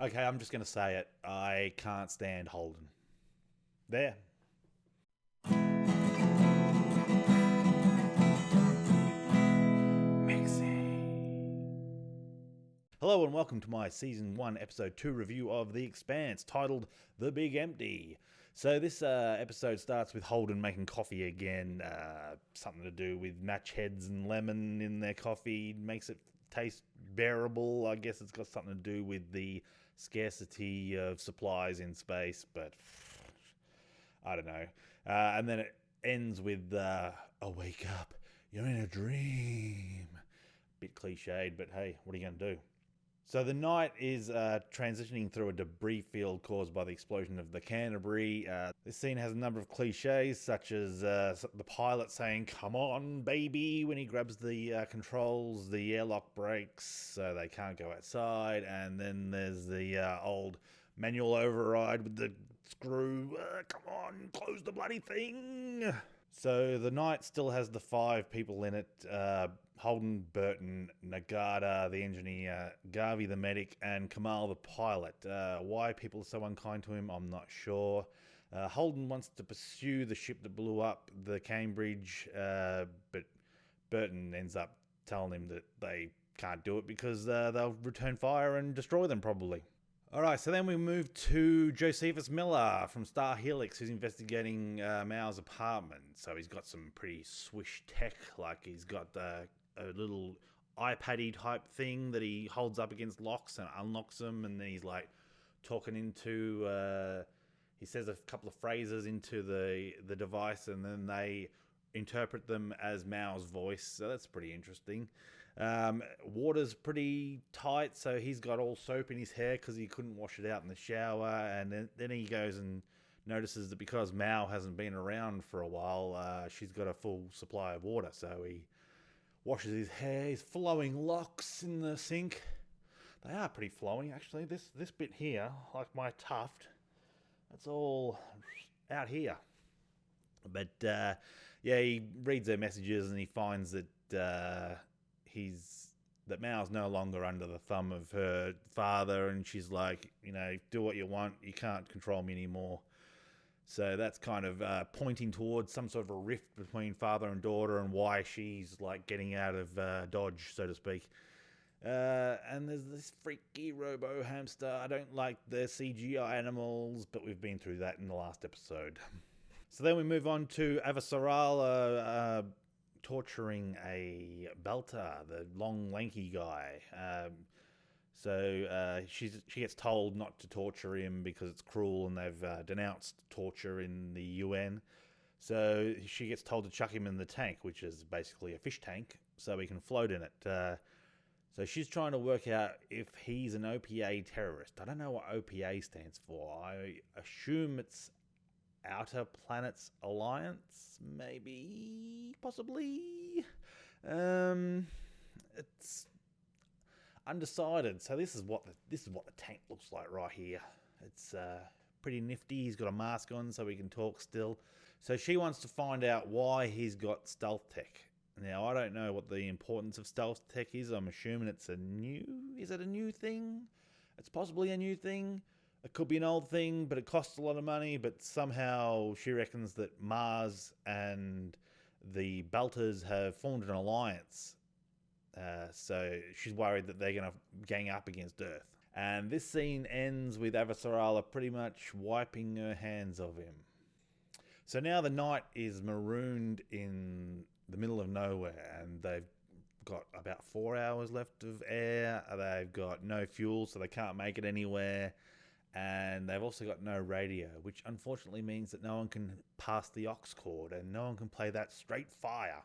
Okay, I'm just going to say it. I can't stand Holden. There. Hello and welcome to my Season 1, Episode 2 review of The Expanse, titled The Big Empty. So this episode starts with Holden making coffee again, something to do with match heads and lemon in their coffee, makes it taste bearable. I guess it's got something to do with the scarcity of supplies in space, but I don't know. And then it ends with, oh, wake up, you're in a dream. Bit cliched, but hey, what are you going to do? So the night is transitioning through a debris field caused by the explosion of the Canterbury. This scene has a number of cliches, such as the pilot saying, "Come on, baby," when he grabs the controls. The airlock breaks, so they can't go outside. And then there's the old manual override with the screw. Come on, close the bloody thing. So the night still has the 5 people in it. Holden, Burton, Nagata, the engineer, Garvey, the medic, and Kamal, the pilot. Why people are so unkind to him, I'm not sure. Holden wants to pursue the ship that blew up the Cambridge, but Burton ends up telling him that they can't do it because they'll return fire and destroy them probably. Alright, so then we move to Josephus Miller from Star Helix, who's investigating Mao's apartment. So he's got some pretty swish tech, like he's got a little iPad-y type thing that he holds up against locks and unlocks them, and then he's like talking into, he says a couple of phrases into the device, and then they interpret them as Mao's voice, so that's pretty interesting. Water's pretty tight, so he's got all soap in his hair because he couldn't wash it out in the shower, and then he goes and notices that because Mao hasn't been around for a while, she's got a full supply of water, so he washes his hair, his flowing locks in the sink. They are pretty flowing, actually. This bit here, like my tuft, that's all out here. But yeah, he reads their messages and he finds that that Mao's no longer under the thumb of her father, and she's like, do what you want, you can't control me anymore. So that's kind of pointing towards some sort of a rift between father and daughter, and why she's like getting out of Dodge, so to speak. And there's this freaky robo hamster. I don't like the CGI animals, but we've been through that in the last episode. So then we move on to Avasarala torturing a belter, the long, lanky guy. So she gets told not to torture him because it's cruel, and they've denounced torture in the UN. So she gets told to chuck him in the tank, which is basically a fish tank, so he can float in it. So she's trying to work out if he's an OPA terrorist. I don't know what OPA stands for. I assume it's Outer Planets Alliance, maybe, possibly. It's undecided. So this is what the tank looks like right here. It's pretty nifty. He's got a mask on so he can talk still. So she wants to find out why he's got stealth tech. Now, I don't know what the importance of stealth tech is. I'm assuming is it a new thing? It's possibly a new thing. It could be an old thing, but it costs a lot of money. But somehow she reckons that Mars and the Belters have formed an alliance. So she's worried that they're going to gang up against Earth. And this scene ends with Avasarala pretty much wiping her hands of him. So now the night is marooned in the middle of nowhere, and they've got about 4 hours left of air. They've got no fuel, so they can't make it anywhere. And they've also got no radio, which unfortunately means that no one can pass the aux cord and no one can play that straight fire.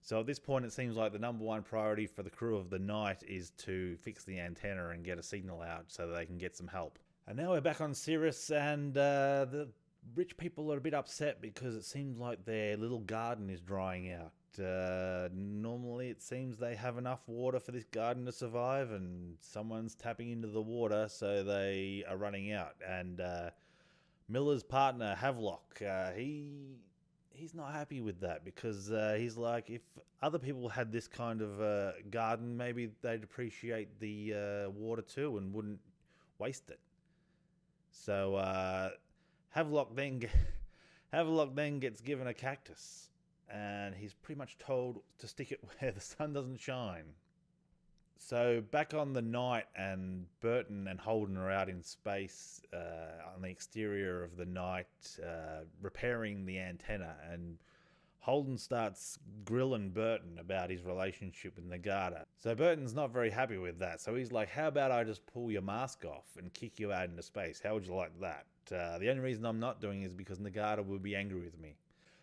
So at this point, it seems like the number one priority for the crew of the night is to fix the antenna and get a signal out so that they can get some help. And now we're back on Sirius, and the rich people are a bit upset because it seems like their little garden is drying out. Normally it seems they have enough water for this garden to survive, and someone's tapping into the water, so they are running out. And Miller's partner, Havelock, he's not happy with that because he's like, if other people had this kind of garden, maybe they'd appreciate the water too and waste it. So Havelock then gets given a cactus, and he's pretty much told to stick it where the sun doesn't shine. So back on the night, and Burton and Holden are out in space on the exterior of the night, repairing the antenna, and Holden starts grilling Burton about his relationship with Nagata. So Burton's not very happy with that. So he's like, how about I just pull your mask off and kick you out into space? How would you like that? The only reason I'm not doing it is because Nagata will be angry with me.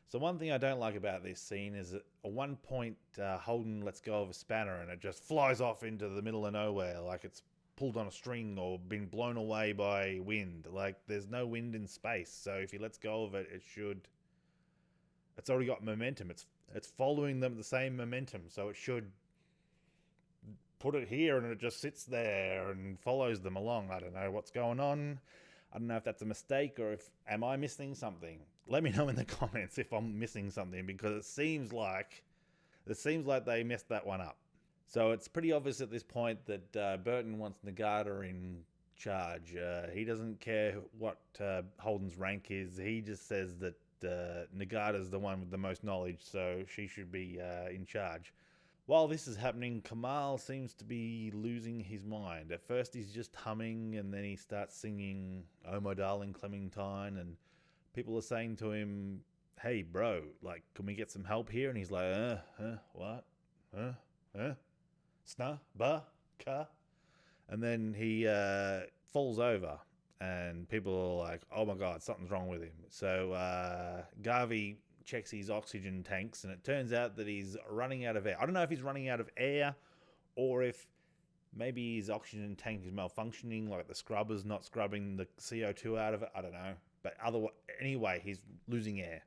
So one thing I don't like about this scene is that at one point Holden lets go of a spanner and it just flies off into the middle of nowhere like it's pulled on a string or been blown away by wind. Like, there's no wind in space, so if he lets go of it, it's already got momentum. It's following them the same momentum, so it should put it here and it just sits there and follows them along. I don't know what's going on. I don't know if that's a mistake or am I missing something? Let me know in the comments if I'm missing something, because it seems like they messed that one up. So it's pretty obvious at this point that Burton wants Nagata in charge. He doesn't care what Holden's rank is. He just says that Nagata's the one with the most knowledge, so she should be in charge. While this is happening, Kamal seems to be losing his mind. At first he's just humming, and then he starts singing "Oh My Darling Clementine," and people are saying to him, "Hey bro, like, can we get some help here?" And he's like, what? Sna? Ba? Ka? And then he falls over, and people are like, oh my god, something's wrong with him. So Garvey checks his oxygen tanks, and it turns out that he's running out of air. I don't know if he's running out of air or if maybe his oxygen tank is malfunctioning, like the scrubber's not scrubbing the CO2 out of it. I don't know. But anyway, he's losing air.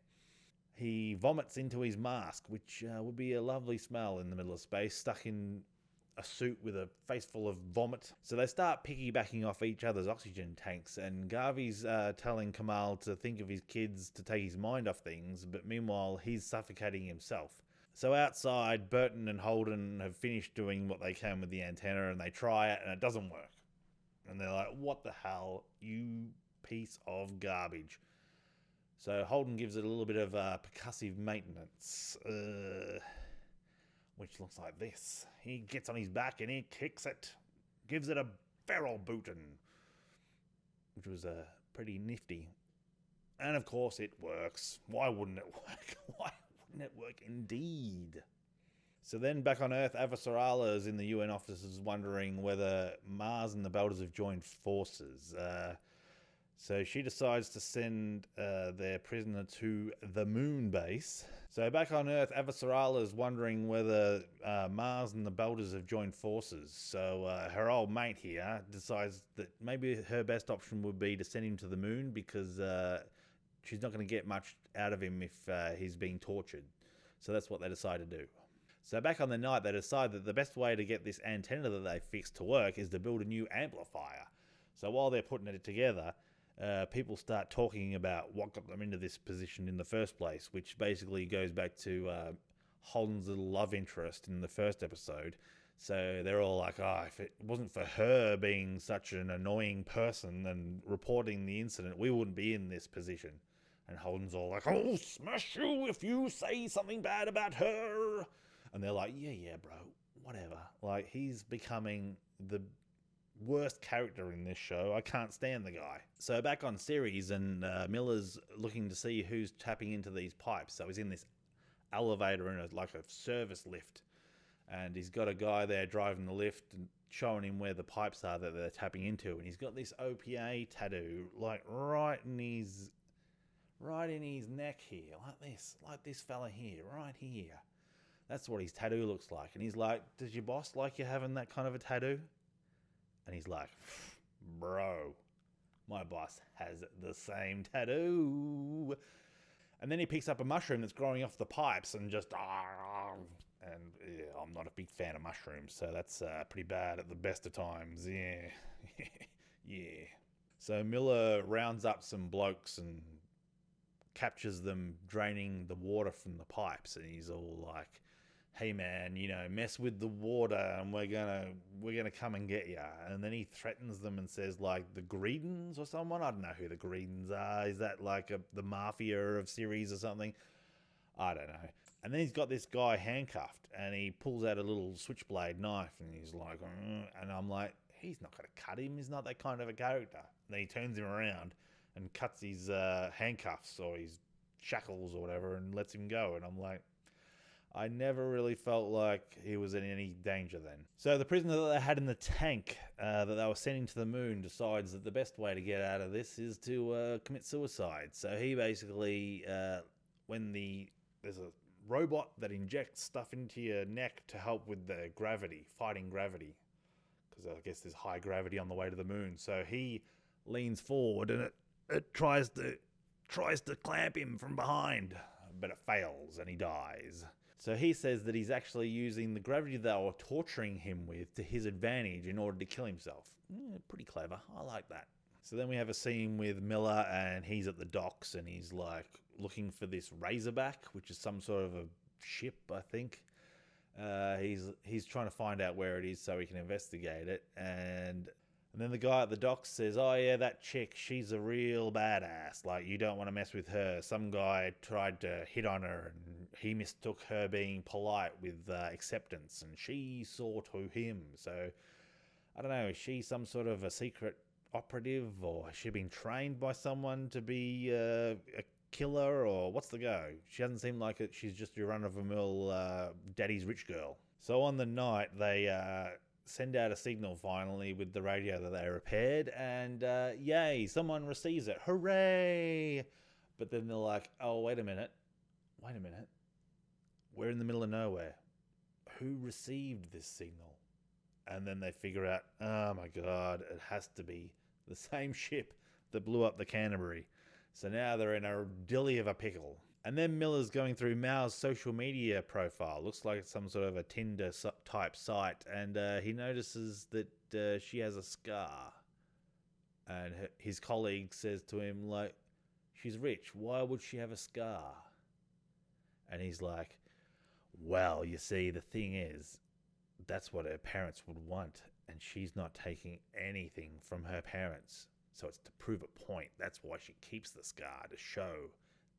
He vomits into his mask, which would be a lovely smell in the middle of space, stuck in a suit with a face full of vomit. So they start piggybacking off each other's oxygen tanks, and Garvey's telling Kamal to think of his kids to take his mind off things, but meanwhile he's suffocating himself. So outside, Burton and Holden have finished doing what they can with the antenna, and they try it and it doesn't work. And they're like, what the hell, you piece of garbage. So Holden gives it a little bit of percussive maintenance, which looks like this. He gets on his back and he kicks it, gives it a barrel bootin', which was pretty nifty. And of course it works. Why wouldn't it work? Why wouldn't it work indeed? So then back on Earth, Avasarala is in the UN offices wondering whether Mars and the Belders have joined forces. So she decides to send their prisoner to the moon base. So back on Earth, Avasarala is wondering whether Mars and the Belders have joined forces. So her old mate here decides that maybe her best option would be to send him to the moon, because she's not going to get much out of him if he's being tortured. So that's what they decide to do. So back on the night, they decide that the best way to get this antenna that they fixed to work is to build a new amplifier. So while they're putting it together, people start talking about what got them into this position in the first place, which basically goes back to Holden's little love interest in the first episode. So they're all like, if it wasn't for her being such an annoying person and reporting the incident, we wouldn't be in this position. And Holden's all like, I'll smash you if you say something bad about her. And they're like, yeah, bro, whatever. Like, he's becoming the worst character in this show. I can't stand the guy. So back on series, and Miller's looking to see who's tapping into these pipes. So he's in this elevator in like a service lift, and he's got a guy there driving the lift and showing him where the pipes are that they're tapping into. And he's got this OPA tattoo, like right in his neck here, like this fella here, right here. That's what his tattoo looks like. And he's like, does your boss like you having that kind of a tattoo? And he's like, bro, my boss has the same tattoo. And then he picks up a mushroom that's growing off the pipes and just, and yeah, I'm not a big fan of mushrooms, so that's pretty bad at the best of times. Yeah. Yeah. So Miller rounds up some blokes and captures them draining the water from the pipes, and he's all like, hey man, mess with the water and we're gonna come and get you. And then he threatens them and says like the Greedons or someone. I don't know who the Greedons are. Is that like the mafia of series or something? I don't know. And then he's got this guy handcuffed and he pulls out a little switchblade knife and he's like, and I'm like, he's not going to cut him. He's not that kind of a character. And then he turns him around and cuts his handcuffs or his shackles or whatever and lets him go. And I'm like, I never really felt like he was in any danger then. So the prisoner that they had in the tank that they were sending to the moon decides that the best way to get out of this is to commit suicide. So he basically, there's a robot that injects stuff into your neck to help with the gravity, fighting gravity. Because I guess there's high gravity on the way to the moon. So he leans forward and it tries to clamp him from behind, but it fails and he dies. So he says that he's actually using the gravity they were torturing him with to his advantage in order to kill himself. Pretty clever. I like that. So then we have a scene with Miller and he's at the docks and he's like looking for this Razorback, which is some sort of a ship, I think. He's trying to find out where it is so he can investigate it. And then the guy at the docks says, oh yeah, that chick, she's a real badass. Like, you don't want to mess with her. Some guy tried to hit on her and he mistook her being polite with acceptance and she saw to him. So, I don't know, is she some sort of a secret operative or has she been trained by someone to be a killer or what's the go? She doesn't seem like it. She's just your run-of-the-mill daddy's rich girl. So on the night, they send out a signal finally with the radio that they repaired and yay, someone receives it. Hooray! But then they're like, oh, wait a minute. We're in the middle of nowhere. Who received this signal? And then they figure out, oh my God, it has to be the same ship that blew up the Canterbury. So now they're in a dilly of a pickle. And then Miller's going through Mao's social media profile. Looks like it's some sort of a Tinder type site. And he notices that she has a scar. And his colleague says to him, like, she's rich. Why would she have a scar? And he's like, well, you see, the thing is, that's what her parents would want. And she's not taking anything from her parents. So it's to prove a point. That's why she keeps the scar, to show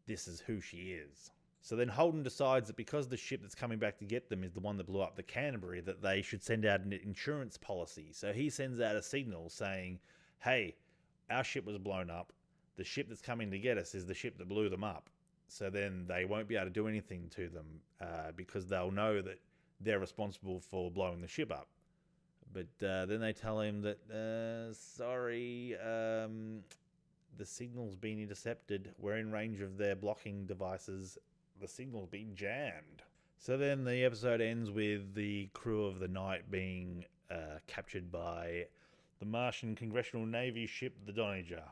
this is who she is. So then Holden decides that because the ship that's coming back to get them is the one that blew up the Canterbury, that they should send out an insurance policy. So he sends out a signal saying, hey, our ship was blown up. The ship that's coming to get us is the ship that blew them up. So then they won't be able to do anything to them because they'll know that they're responsible for blowing the ship up. But then they tell him that, sorry, the signal's been intercepted. We're in range of their blocking devices. The signal's been jammed. So then the episode ends with the crew of the Night being captured by the Martian Congressional Navy ship, the Doniger.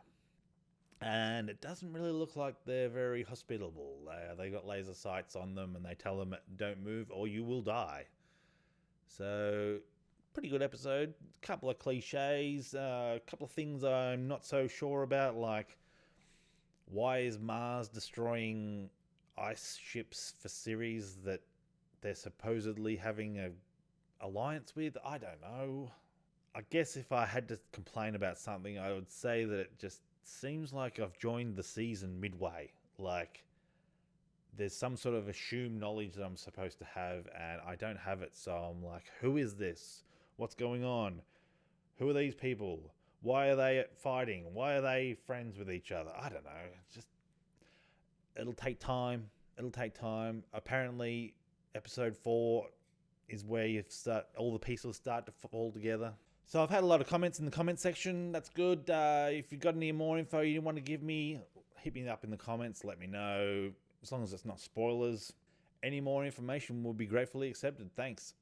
And it doesn't really look like they're very hospitable. They got laser sights on them and they tell them, don't move or you will die. So, pretty good episode. A couple of cliches, a couple of things I'm not so sure about, like why is Mars destroying ice ships for series that they're supposedly having a alliance with? I don't know. I guess if I had to complain about something, I would say that it just seems like I've joined the season midway. Like, there's some sort of assumed knowledge that I'm supposed to have, and I don't have it, so I'm like, who is this? What's going on? Who are these people? Why are they fighting? Why are they friends with each other? I don't know. It'll take time. Apparently, episode 4 is where all the pieces start to fall together. So I've had a lot of comments in the comment section. That's good. If you've got any more info you want to give me, hit me up in the comments. Let me know. As long as it's not spoilers. Any more information will be gratefully accepted. Thanks.